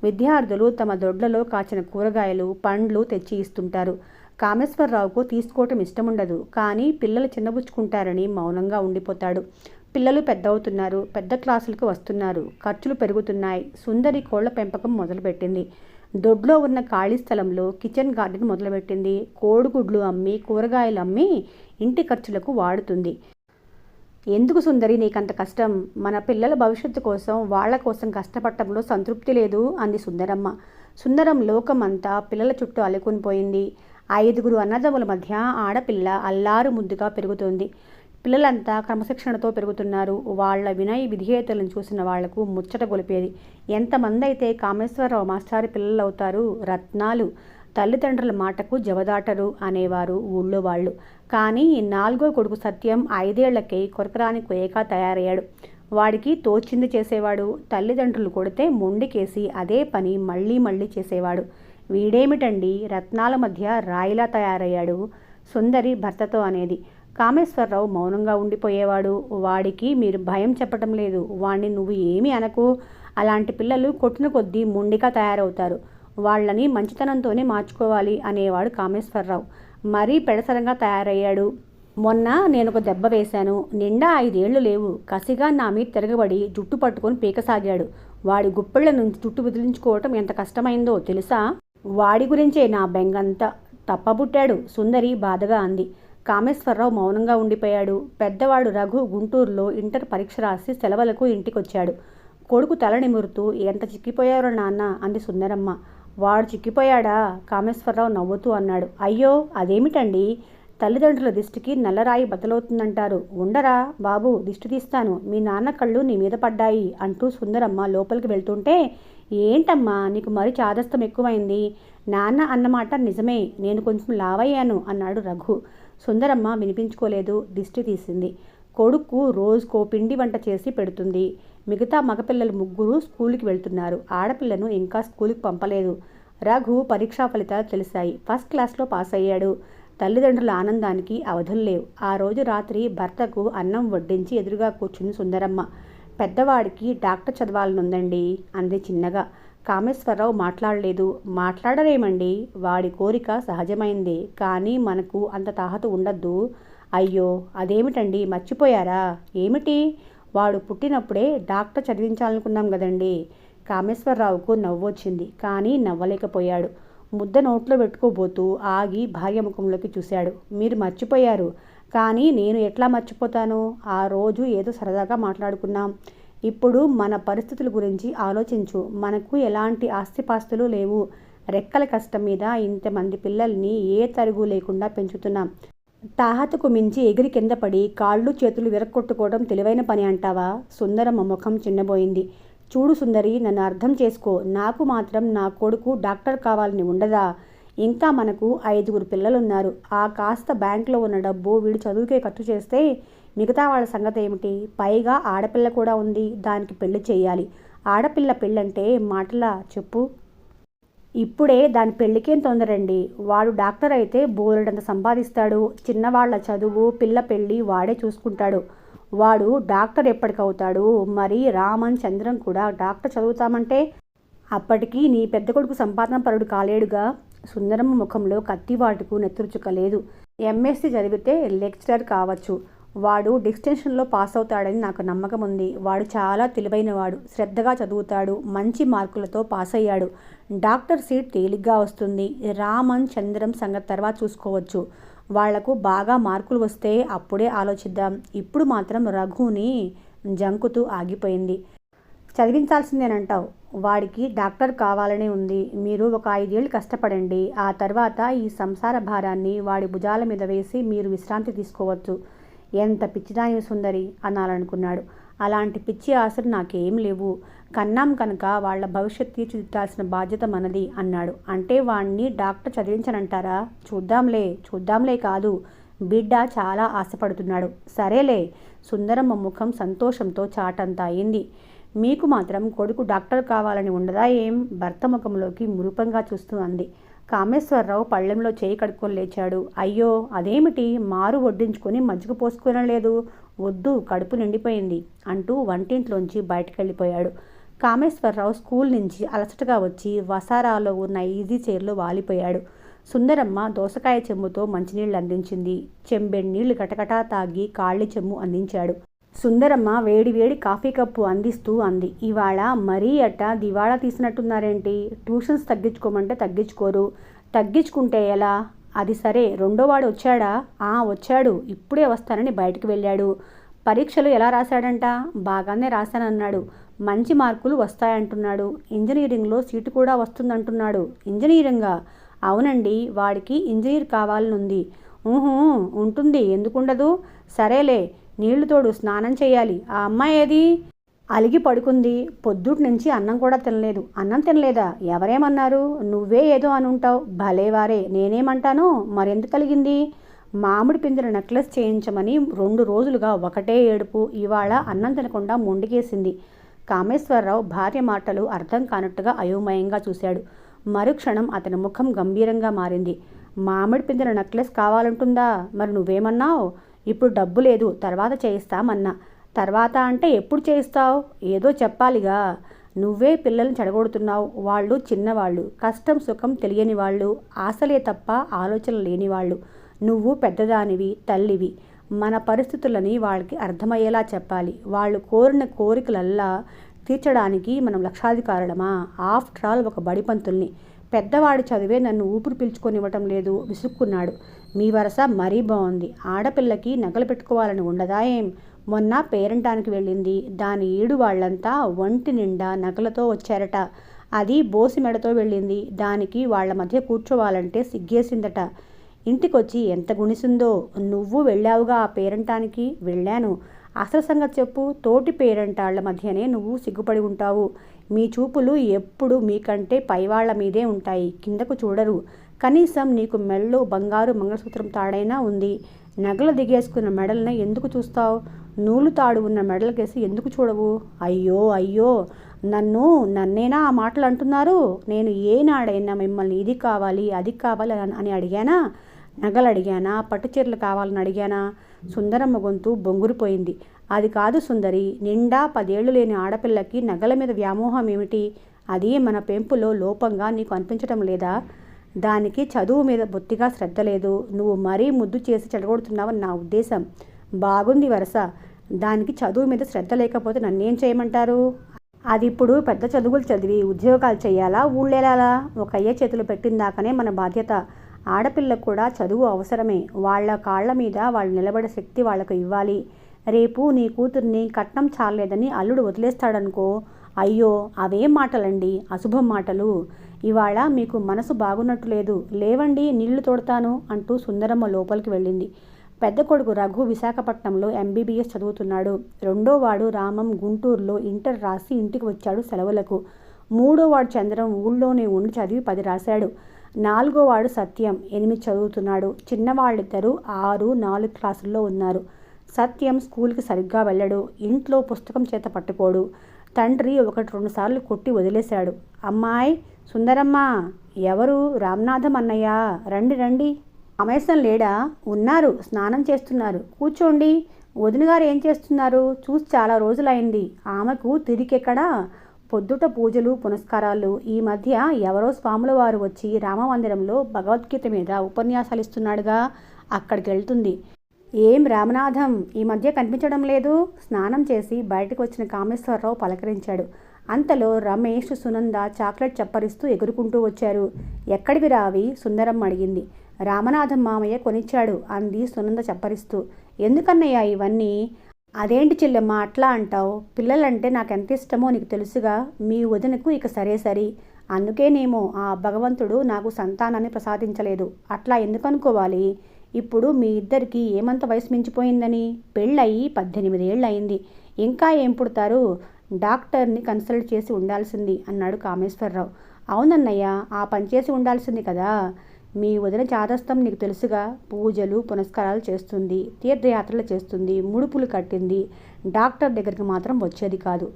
విద్యార్థులు తమ దొడ్లలో కాచిన కూరగాయలు, పండ్లు తెచ్చి ఇస్తుంటారు. కామేశ్వరరావుకు తీసుకోవటం ఇష్టముండదు. కానీ పిల్లలు చిన్నబుచ్చుకుంటారని మౌనంగా ఉండిపోతాడు. పిల్లలు పెద్దవుతున్నారు. పెద్ద క్లాసులకు వస్తున్నారు. ఖర్చులు పెరుగుతున్నాయి. సుందరి కోళ్ల పెంపకం మొదలుపెట్టింది. దొడ్లో ఉన్న ఖాళీ స్థలంలో కిచెన్ గార్డెన్ మొదలుపెట్టింది. కోడిగుడ్లు అమ్మి, కూరగాయలు అమ్మి ఇంటి ఖర్చులకు వాడుతుంది. ఎందుకు సుందరి నీకంత కష్టం? మన పిల్లల భవిష్యత్తు కోసం, వాళ్ల కోసం కష్టపడటంలో సంతృప్తి లేదు అంది సుందరమ్మ. సుందరం లోకం అంతా పిల్లల చుట్టూ అలుకుని పోయింది. 5గురు అన్నదమ్ముల మధ్య ఆడపిల్ల అల్లారు ముద్దుగా పెరుగుతోంది. పిల్లలంతా క్రమశిక్షణతో పెరుగుతున్నారు. వాళ్ల వినయ విధేయతలను చూసిన వాళ్లకు ముచ్చట గొలిపేది. ఎంతమంది అయితే కామేశ్వరరావు మాస్టారి పిల్లలవుతారు? రత్నాలు. తల్లిదండ్రుల మాటకు జవదాటరు అనేవారు ఊళ్ళో వాళ్ళు. కానీ 4వ కొడుకు సత్యం 5 ఏళ్లకే కొరకరాని కొయ్యగా తయారయ్యాడు. వాడికి తోచింది చేసేవాడు. తల్లిదండ్రులు కొడితే మొండికేసి అదే పని మళ్ళీ చేసేవాడు. వీడేమిటండి రత్నాల మధ్య రాయిలా తయారయ్యాడు? సుందరి భర్తతో అనేది. కామేశ్వరరావు మౌనంగా ఉండిపోయేవాడు. వాడికి మీరు భయం చెప్పటం లేదు. వాణ్ణి నువ్వు ఏమీ అనకు అలాంటి పిల్లలు కొట్టిన కొద్దీ మొండిగా తయారవుతారు. వాళ్ళని మంచితనంతోనే మార్చుకోవాలి అనేవాడు కామేశ్వరరావు. మరీ పెడసరంగా తయారయ్యాడు. మొన్న నేనొక దెబ్బ వేశాను. నిండా 5 ఏళ్లు లేవు. కసిగా నా మీద తిరగబడి జుట్టు పట్టుకొని పీకసాగాడు. వాడి గుప్పెళ్ల నుంచి జుట్టు విదిలించుకోవటం ఎంత కష్టమైందో తెలుసా? వాడి గురించే నా బెంగంతా. తప్పబుట్టాడు సుందరి బాధగా అంది. కామేశ్వరరావు మౌనంగా ఉండిపోయాడు. పెద్దవాడు రఘు గుంటూరులో ఇంటర్ పరీక్ష రాసి సెలవులకు ఇంటికొచ్చాడు. కొడుకు తల నిమురుతూ, ఎంత చిక్కిపోయారో నాన్న అంది సుందరమ్మ. వాడు చిక్కిపోయాడా? కామేశ్వరరావు నవ్వుతూ అన్నాడు. అయ్యో, అదేమిటండి? తల్లిదండ్రుల దిష్టికి నల్లరాయి బద్దలవుతుందంటారు. ఉండరా బాబు, దిష్టి తీస్తాను. మీ నాన్న కళ్ళు నీ మీద పడ్డాయి అంటూ సుందరమ్మ లోపలికి వెళ్తుంటే, ఏంటమ్మా నీకు మరీ చాదస్తం ఎక్కువైంది. నాన్న అన్నమాట నిజమే, నేను కొంచెం లావయ్యాను అన్నాడు రఘు. సుందరమ్మ వినిపించుకోలేదు. దిష్టి తీసింది. కొడుకు రోజుకో పిండి వంట చేసి పెడుతుంది. మిగతా మగపిల్లలు 3 స్కూల్కి వెళ్తున్నారు. ఆడపిల్లను ఇంకా స్కూల్కి పంపలేదు. రఘు పరీక్షా ఫలితాలు తెలిసాయి. ఫస్ట్ క్లాస్లో పాస్ అయ్యాడు. తల్లిదండ్రుల ఆనందానికి అవధులు లేవు. ఆ రోజు రాత్రి భర్తకు అన్నం వడ్డించి ఎదురుగా కూర్చుని సుందరమ్మ, పెద్దవాడికి డాక్టర్ చదవాలనుందండి అంది చిన్నగా. కామేశ్వరరావు మాట్లాడలేదు. మాట్లాడరేమండి, వాడి కోరిక సహజమైంది. కానీ మనకు అంత తాహతు ఉండద్దు. అయ్యో, అదేమిటండి, మర్చిపోయారా? ఏమిటి? వాడు పుట్టినప్పుడే డాక్టర్ చదివించాలనుకున్నాం కదండి. కామేశ్వరరావుకు నవ్వొచ్చింది, కానీ నవ్వలేకపోయాడు. ముద్ద నోట్లో పెట్టుకోబోతూ ఆగి భార్య ముఖంలోకి చూశాడు. మీరు మర్చిపోయారు, కానీ నేను ఎట్లా మర్చిపోతాను? ఆ రోజు ఏదో సరదాగా మాట్లాడుకున్నాం. ఇప్పుడు మన పరిస్థితుల గురించి ఆలోచించు. మనకు ఎలాంటి ఆస్తిపాస్తులు లేవు. రెక్కల కష్టం మీద ఇంతమంది పిల్లల్ని ఏ తరుగు లేకుండా పెంచుతున్నాం. తాహతుకు మించి ఎగిరి కింద పడి కాళ్ళు చేతులు విరక్కొట్టుకోవడం తెలివైన పని అంటావా? సుందరమ్మ ముఖం చిన్నబోయింది. చూడు సుందరి, నన్ను అర్థం చేసుకో. నాకు మాత్రం నా కొడుకు డాక్టర్ కావాలని ఉండదా? ఇంకా మనకు 5 పిల్లలున్నారు. ఆ కాస్త బ్యాంకులో ఉన్న డబ్బు వీడి చదువుకే ఖర్చు చేస్తే మిగతా వాళ్ళ సంగతి ఏమిటి? పైగా ఆడపిల్ల కూడా ఉంది. దానికి పెళ్లి చేయాలి. ఆడపిల్ల పెళ్ళంటే మాటలా చెప్పు? ఇప్పుడే దాని పెళ్ళికేం తొందరండి. వాడు డాక్టర్ అయితే బోలెడంత సంపాదిస్తాడు. చిన్నవాళ్ల చదువు, పిల్ల పెళ్ళి వాడే చూసుకుంటాడు. వాడు డాక్టర్ ఎప్పటికవుతాడు? మరి రామన్ చంద్రం కూడా డాక్టర్ చదువుతామంటే అప్పటికి నీ పెద్ద కొడుకు సంపాదన పరుడు కాలేడుగా. సుందరమ్మ ముఖంలో కత్తివాటుకు నెత్తురుచుకలేదు. ఎంఎస్సి చదివితే లెక్చరర్ కావచ్చు. వాడు డిస్టింక్షన్లో పాస్ అవుతాడని నాకు నమ్మకం ఉంది. వాడు చాలా తెలివైనవాడు, శ్రద్ధగా చదువుతాడు, మంచి మార్కులతో పాస్ అయ్యాడు. డాక్టర్ సీట్ తేలిగ్గా వస్తుంది. రామన్ చంద్రం సంగతి తర్వాత చూసుకోవచ్చు. వాళ్లకు బాగా మార్కులు వస్తే అప్పుడే ఆలోచిద్దాం. ఇప్పుడు మాత్రం రఘుని జంకుతూ ఆగిపోయింది. చదివించాల్సిందేనంటావు? వాడికి డాక్టర్ కావాలనే ఉంది. మీరు ఒక 5 ఏళ్ళు కష్టపడండి. ఆ తర్వాత ఈ సంసార భారాన్ని వాడి భుజాల మీద వేసి మీరు విశ్రాంతి తీసుకోవచ్చు. ఎంత పిచ్చిదాని సుందరి అనాలనుకున్నాడు. అలాంటి పిచ్చి ఆశలు నాకేం లేవు. కన్నాం కనుక వాళ్ళ భవిష్యత్తు తీర్చిదిద్దాల్సిన బాధ్యత మనది అన్నాడు. అంటే వాణ్ణి డాక్టర్ చదివించనంటారా? చూద్దాంలే కాదు, బిడ్డ చాలా ఆశపడుతున్నాడు. సరేలే. సుందరమ్మ ముఖం సంతోషంతో చాటంతా అయింది. మీకు మాత్రం కొడుకు డాక్టర్ కావాలని ఉండదా ఏం? భర్త ముఖంలోకి మురుపంగా చూస్తూ అంది. కామేశ్వరరావు పళ్ళెంలో చేయి కడుక్కొని లేచాడు. అయ్యో, అదేమిటి? మారు వడ్డించుకొని మజ్జిగ పోసుకొనలేదు. వద్దు, కడుపు నిండిపోయింది అంటూ వంటింట్లోంచి బయటకెళ్ళిపోయాడు. కామేశ్వరరావు స్కూల్ నుంచి అలసటగా వచ్చి వసారాలో ఉన్న ఈజీ చైర్లో వాలిపోయాడు. సుందరమ్మ దోసకాయ చెంబుతో మంచినీళ్ళు అందించింది. చెంబెడు నీళ్లు గటగటా తాగి కాళ్ళి చెంబు అందించాడు. సుందరమ్మ వేడివేడి కాఫీ కప్పు అందిస్తూ అంది. ఇవాళ మరీ దివాళా తీసినట్టున్నారేంటి? ట్యూషన్స్ తగ్గించుకోమంటే తగ్గించుకోరు. తగ్గించుకుంటే ఎలా? అది సరే, రెండోవాడు వచ్చాడా? వచ్చాడు. ఇప్పుడే వస్తానని బయటకు వెళ్ళాడు. పరీక్షలు ఎలా రాశాడంట? బాగానే రాశానన్నాడు. మంచి మార్కులు వస్తాయంటున్నాడు. ఇంజనీరింగ్లో సీటు కూడా వస్తుందంటున్నాడు. ఇంజనీరింగా? అవునండి, వాడికి ఇంజనీర్ కావాలనుంది. ఉంటుంది, ఎందుకుండదు? సరేలే, నీళ్లు తోడు, స్నానం చేయాలి. ఆ అమ్మాయి ఏది? అలిగి పడుకుంది. పొద్దుటి నుంచి అన్నం కూడా తినలేదు. అన్నం తినలేదా? ఎవరేమన్నారు? నువ్వే ఏదో అనుంటావు. భలేవారే, నేనేమంటాను? మరెందుకు కలిగింది? మామిడి పిందెల నెక్లెస్ చేయించమని 2 రోజులుగా ఒకటే ఏడుపు. ఇవాళ అన్నం తినకుండా మొండికేసింది. కామేశ్వరరావు భార్య మాటలు అర్థం కానట్టుగా అయోమయంగా చూశాడు. మరుక్షణం అతని ముఖం గంభీరంగా మారింది. మామిడి పిందెల నెక్లెస్ కావాలంటుందా? మరి నువ్వేమన్నావు? ఇప్పుడు డబ్బు లేదు, తర్వాత చేయిస్తామన్నా. తర్వాత అంటే ఎప్పుడు చేయిస్తావు? ఏదో చెప్పాలిగా. నువ్వే పిల్లల్ని చెడగొడుతున్నావు. వాళ్ళు చిన్నవాళ్ళు, కష్టం సుఖం తెలియని వాళ్ళు, ఆశలే తప్ప ఆలోచన లేనివాళ్ళు. నువ్వు పెద్దదానివి, తల్లివి. మన పరిస్థితులని వాళ్ళకి అర్థమయ్యేలా చెప్పాలి. వాళ్ళు కోరిన కోరికలల్లా తీర్చడానికి మనం లక్షాధికారులమా? ఆఫ్టర్ ఆల్ ఒక బడిపంతుల్ని. పెద్దవాడి చదివే నన్ను ఊపిరి పీల్చుకొనివ్వటం లేదు విసుక్కున్నాడు. మీ వరస మరీ బాగుంది. ఆడపిల్లకి నగలు పెట్టుకోవాలని ఉండదా ఏం? మొన్న పేరంటానికి వెళ్ళింది. దాని ఈడు వాళ్ళంతా ఒంటి నిండా నగలతో వచ్చారట. అది బోసి మెడతో వెళ్ళింది. దానికి వాళ్ళ మధ్య కూర్చోవాలంటే సిగ్గేసిందట. ఇంటికొచ్చి ఎంత గుణిసిందో. నువ్వు వెళ్ళావుగా ఆ పేరంటానికి? వెళ్ళాను. అసలు సంగతి చెప్పు. తోటి పేరంటాళ్ల మధ్యనే నువ్వు సిగ్గుపడి ఉంటావు. మీ చూపులు ఎప్పుడు మీకంటే పైవాళ్ల మీదే ఉంటాయి, కిందకు చూడరు. కనీసం నీకు మెళ్ళో బంగారు మంగళసూత్రం తాడైనా ఉంది. నగలు దిగేసుకున్న మెడల్ని ఎందుకు చూస్తావు? నూలు తాడు ఉన్న మెడలకేసి ఎందుకు చూడవు? అయ్యో అయ్యో, నన్నేనా ఆ మాటలు అంటున్నారు? నేను ఏనాడైనా మిమ్మల్ని ఇది కావాలి అది కావాలి అని అడిగానా? నగలు అడిగానా? పట్టుచీరలు కావాలని అడిగానా? సుందరమ్మ గొంతు బొంగురిపోయింది. అది కాదు సుందరి, నిండా 10 ఏళ్ళు లేని ఆడపిల్లకి నగల మీద వ్యామోహం ఏమిటి? అది మన పెంపులో లోపంగా నీకు అనిపించటం లేదా? దానికి చదువు మీద బొత్తిగా శ్రద్ధ లేదు. నువ్వు మరీ ముద్దు చేసి చెడగొడుతున్నావని నా ఉద్దేశం. బాగుంది వరస. దానికి చదువు మీద శ్రద్ధ లేకపోతే నన్నేం చేయమంటారు? అది ఇప్పుడు పెద్ద చదువులు చదివి ఉద్యోగాలు చేయాలా, ఊళ్ళేలా? ఒక అయ్య చేతులు పెట్టిందాకనే మన బాధ్యత. ఆడపిల్లకు కూడా చదువు అవసరమే. వాళ్ళ కాళ్ల మీద వాళ్ళు నిలబడే శక్తి వాళ్లకు ఇవ్వాలి. రేపు నీ కూతుర్ని కట్నం చాలేదని అల్లుడు వదిలేస్తాడనుకో. అయ్యో, అవేం మాటలండి, అశుభం మాటలు. ఇవాళ మీకు మనసు బాగున్నట్టు లేదు. లేవండి, నీళ్లు తోడతాను అంటూ సుందరమ్మ లోపలికి వెళ్ళింది. పెద్ద కొడుకు రఘు విశాఖపట్నంలో MBBS చదువుతున్నాడు. రెండోవాడు రామం గుంటూరులో ఇంటర్ రాసి ఇంటికి వచ్చాడు సెలవులకు. మూడోవాడు చంద్రం ఊళ్ళోనే ఉండి చదివి 10 రాశాడు. 4గోవాడు సత్యం 8 చదువుతున్నాడు. చిన్నవాళ్ళిద్దరూ 6, 4 క్లాసుల్లో ఉన్నారు. సత్యం స్కూల్కి సరిగ్గా వెళ్ళడు. ఇంట్లో పుస్తకం చేత పట్టుకోడు. తండ్రి 1-2 సార్లు కొట్టి వదిలేశాడు. అమ్మాయి సుందరమ్మ. ఎవరు? రామనాథం అన్నయ్య. రండి రండి. అమేశం లేడా? ఉన్నారు, స్నానం చేస్తున్నారు. కూర్చోండి. వదినగారు ఏం చేస్తున్నారు? చూసి చాలా రోజులైంది. ఆమెకు తిరికెక్కడా? పొద్దుట పూజలు పునస్కారాలు. ఈ మధ్య ఎవరో స్వాముల వారు వచ్చి రామమందిరంలో భగవద్గీత మీద ఉపన్యాసాలు ఇస్తున్నాడుగా, అక్కడికి వెళ్తుంది. ఏం రామనాథం, ఈ మధ్య కనిపించడం లేదు? స్నానం చేసి బయటకు వచ్చిన కామేశ్వరరావు పలకరించాడు. అంతలో రమేష్, సునంద చాక్లెట్ చప్పరిస్తూ ఎగురుకుంటూ వచ్చారు. ఎక్కడివి రావి? సుందరమ్మ అడిగింది. రామనాథం మామయ్య కొనిచ్చాడు అంది సునంద చప్పరిస్తూ. ఎందుకన్నయ్యా ఇవన్నీ? అదేంటి చెల్లెమ్మ అట్లా అంటావు? పిల్లలంటే నాకెంత ఇష్టమో నీకు తెలుసుగా. మీ వదినకు ఇక సరే. అందుకేనేమో ఆ భగవంతుడు నాకు సంతానాన్ని ప్రసాదించలేదు. అట్లా ఎందుకు అనుకోవాలి? ఇప్పుడు మీ ఇద్దరికి ఏమంత వయసు మించిపోయిందని? పెళ్ళయి 18 ఏళ్ళు అయింది. ఇంకా ఏం పుడతారు? డాక్టర్ని కన్సల్ట్ చేసి ఉండాల్సింది అన్నాడు కామేశ్వరరావు. అవునన్నయ్య, ఆ పని చేసి ఉండాల్సింది కదా. మీ వదిన చాదస్తం నీకు తెలుసుగా. పూజలు పునస్కారాలు చేస్తుంది, తీర్థయాత్రలు చేస్తుంది, ముడుపులు కట్టింది. డాక్టర్ దగ్గరికి మాత్రం వచ్చేది కాదు.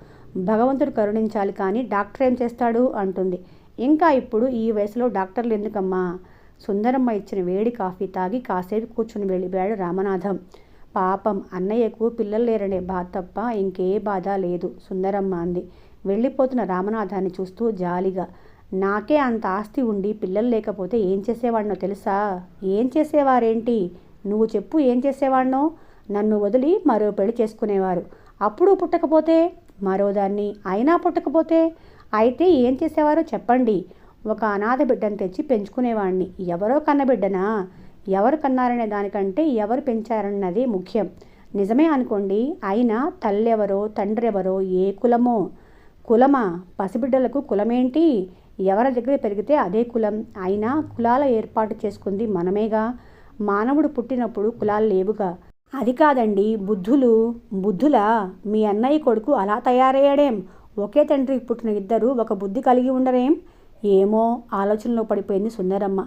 భగవంతుడు కరుణించాలి కానీ డాక్టర్ ఏం చేస్తాడు అంటుంది. ఇంకా ఇప్పుడు ఈ వయసులో డాక్టర్లు ఎందుకమ్మా? సుందరమ్మ ఇచ్చిన వేడి కాఫీ తాగి కాసేపు కూర్చుని వెళ్ళిపోయాడు రామనాథం. పాపం అన్నయ్యకు పిల్లలు లేరనే బాధ తప్ప ఇంకే బాధ లేదు సుందరమ్మ అంది వెళ్ళిపోతున్న రామనాథాన్ని చూస్తూ జాలిగా. నాకే అంత ఆస్తి ఉండి పిల్లలు లేకపోతే ఏం చేసేవాడినో తెలుసా? ఏం చేసేవారేంటి? నువ్వు చెప్పు, ఏం చేసేవాడినో? నన్ను వదిలి మరో పెళ్లి చేసుకునేవారు. అప్పుడు పుట్టకపోతే మరోదాన్ని, అయినా పుట్టకపోతే అయితే ఏం చేసేవారో చెప్పండి. ఒక అనాథ బిడ్డను తెచ్చి పెంచుకునేవాడిని. ఎవరో కన్నబిడ్డనా? ఎవరు కన్నారనే దానికంటే ఎవరు పెంచారన్నది ముఖ్యం. నిజమే అనుకోండి. అయినా తల్లెవరో తండ్రెవరో ఏ కులమో. కులమా? పసిబిడ్డలకు కులమేంటి? ఎవరి దగ్గర పెరిగితే అదే కులం. అయినా కులాల ఏర్పాటు చేసుకుంది మనమేగా. మానవుడు పుట్టినప్పుడు కులాలు లేవుగా. అది కాదండి, బుద్ధులా? మీ అన్నయ్య కొడుకు అలా తయారయ్యాడేం? ఒకే తండ్రికి పుట్టిన ఇద్దరు ఒక బుద్ధి కలిగి ఉండరేం? ఏమో, ఆలోచనలో పడిపోయింది సుందరమ్మ.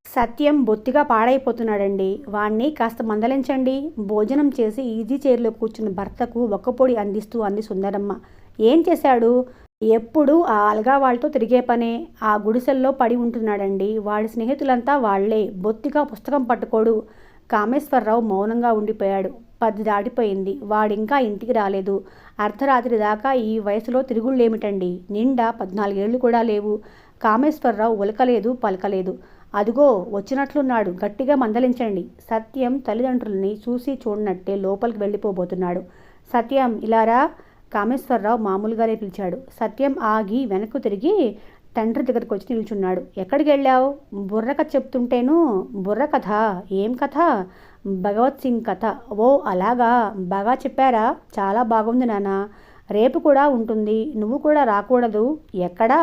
సత్యం బొత్తిగా పాడైపోతున్నాడండి. వాణ్ణి కాస్త మందలించండి. భోజనం చేసి ఈజీ చైర్లో కూర్చున్న భర్తకు ఒక్కపొడి అందిస్తూ అంది సుందరమ్మ. ఏం చేశాడు? ఎప్పుడు ఆ అల్గా వాళ్ళతో తిరిగే పనే. ఆ గుడిసెల్లో పడి ఉంటున్నాడండి. వాడి స్నేహితులంతా వాళ్లే. బొత్తిగా పుస్తకం పట్టుకోడు. కామేశ్వరరావు మౌనంగా ఉండిపోయాడు. 10 దాటిపోయింది. వాడింకా ఇంటికి రాలేదు. అర్ధరాత్రి దాకా ఈ వయసులో తిరుగుళ్ళేమిటండి? నిండా 14 ఏళ్ళు కూడా లేవు. కామేశ్వరరావు ఉలకలేదు, పలకలేదు. అదుగో వచ్చినట్లున్నాడు, గట్టిగా మందలించండి. సత్యం తల్లిదండ్రుల్ని చూసి చూడనట్టే లోపలికి వెళ్ళిపోబోతున్నాడు. సత్యం ఇలారా. కామేశ్వరరావు మామూలుగానే పిలిచాడు. సత్యం ఆగి వెనక్కు తిరిగి తండ్రి దగ్గరికి వచ్చి నిల్చున్నాడు. ఎక్కడికి వెళ్ళావు? బుర్రకథ చెప్తుంటేను. బుర్రకథ? ఏం కథ? భగవత్ సింగ్ కథ. ఓ అలాగా, బాగా చెప్పారా? చాలా బాగుంది నాన్న. రేపు కూడా ఉంటుంది. నువ్వు కూడా రాకూడదు. ఎక్కడా?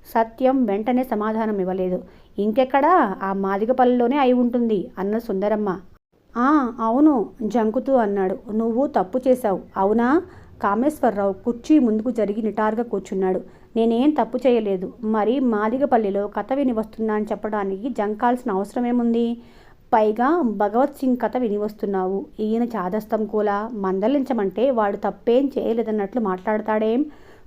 సత్యం వెంటనే సమాధానం ఇవ్వలేదు. ఇంకెక్కడా? ఆ మాదిగపల్లిలోనే అయి ఉంటుంది అన్న సుందరమ్మ. అవును జంకుతూ అన్నాడు. నువ్వు తప్పు చేశావు. అవునా? కామేశ్వరరావు కుర్చీ ముందుకు జరిగి నిటారుగా కూర్చున్నాడు. నేనేం తప్పు చేయలేదు. మరి మాదిగపల్లిలో కథ విని వస్తున్నా అని చెప్పడానికి జంకాల్సిన అవసరమేముంది? పైగా భగవత్ సింగ్ కథ విని వస్తున్నావు. ఈయన చాదస్తం కూడా మందలించమంటే వాడు తప్పేం చేయలేదన్నట్లు మాట్లాడతాడేం?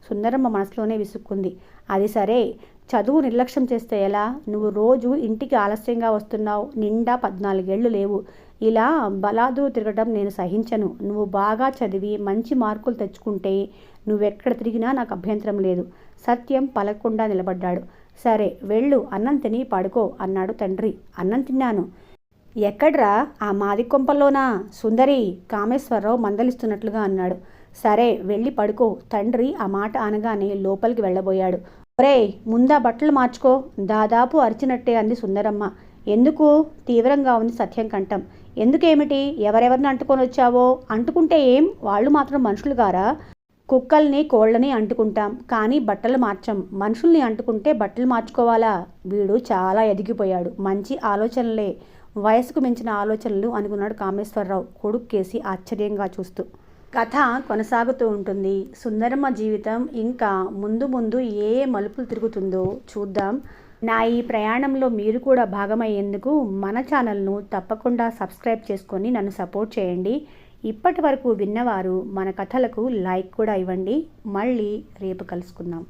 సుందరమ్మ మనసులోనే విసుక్కుంది. అది సరే, చదువు నిర్లక్ష్యం చేస్తే ఎలా? నువ్వు రోజు ఇంటికి ఆలస్యంగా వస్తున్నావు. నిండా 14 ఏళ్ళు లేవు. ఇలా బలాదూరు తిరగడం నేను సహించను. నువ్వు బాగా చదివి మంచి మార్కులు తెచ్చుకుంటే నువ్వెక్కడ తిరిగినా నాకు అభ్యంతరం లేదు. సత్యం పలకకుండా నిలబడ్డాడు. సరే వెళ్ళు, అన్నం తిని పడుకో అన్నాడు తండ్రి. అన్నం తిన్నాను. ఎక్కడ్రా? ఆ మాది కొంపల్లోనా? సుందరి, కామేశ్వరరావు మందలిస్తున్నట్లుగా అన్నాడు. సరే వెళ్ళి పడుకో. తండ్రి ఆ మాట అనగానే లోపలికి వెళ్ళబోయాడు. ఒరేయ్, ముందా బట్టలు మార్చుకో. దాదాపు అరిచినట్టే అంది సుందరమ్మ. ఎందుకు? తీవ్రంగా ఉంది సత్యం కంఠం. ఎందుకేమిటి? ఎవరెవరిని అంటుకొని వచ్చావో? అంటుకుంటే ఏం? వాళ్ళు మాత్రం మనుషులు గారా? కుక్కల్ని కోళ్ళని అంటుకుంటాం, కానీ బట్టలు మార్చం. మనుషుల్ని అంటుకుంటే బట్టలు మార్చుకోవాలా? వీడు చాలా ఎదిగిపోయాడు. మంచి ఆలోచనలే, వయసుకు మించిన ఆలోచనలు అనుకున్నాడు కామేశ్వరరావు కొడుక్కేసి ఆశ్చర్యంగా చూస్తూ. కథ కొనసాగుతూ ఉంటుంది. సుందరమ్మ జీవితం ఇంకా ముందు ముందు ఏ మలుపులు తిరుగుతుందో చూద్దాం. నా ఈ ప్రయాణంలో మీరు కూడా భాగమయ్యేందుకు మన ఛానల్ను తప్పకుండా సబ్స్క్రైబ్ చేసుకొని నన్ను సపోర్ట్ చేయండి. ఇప్పటి వరకు విన్నవారు మన కథలకు లైక్ కూడా ఇవ్వండి. మళ్ళీ రేపు కలుసుకుందాం.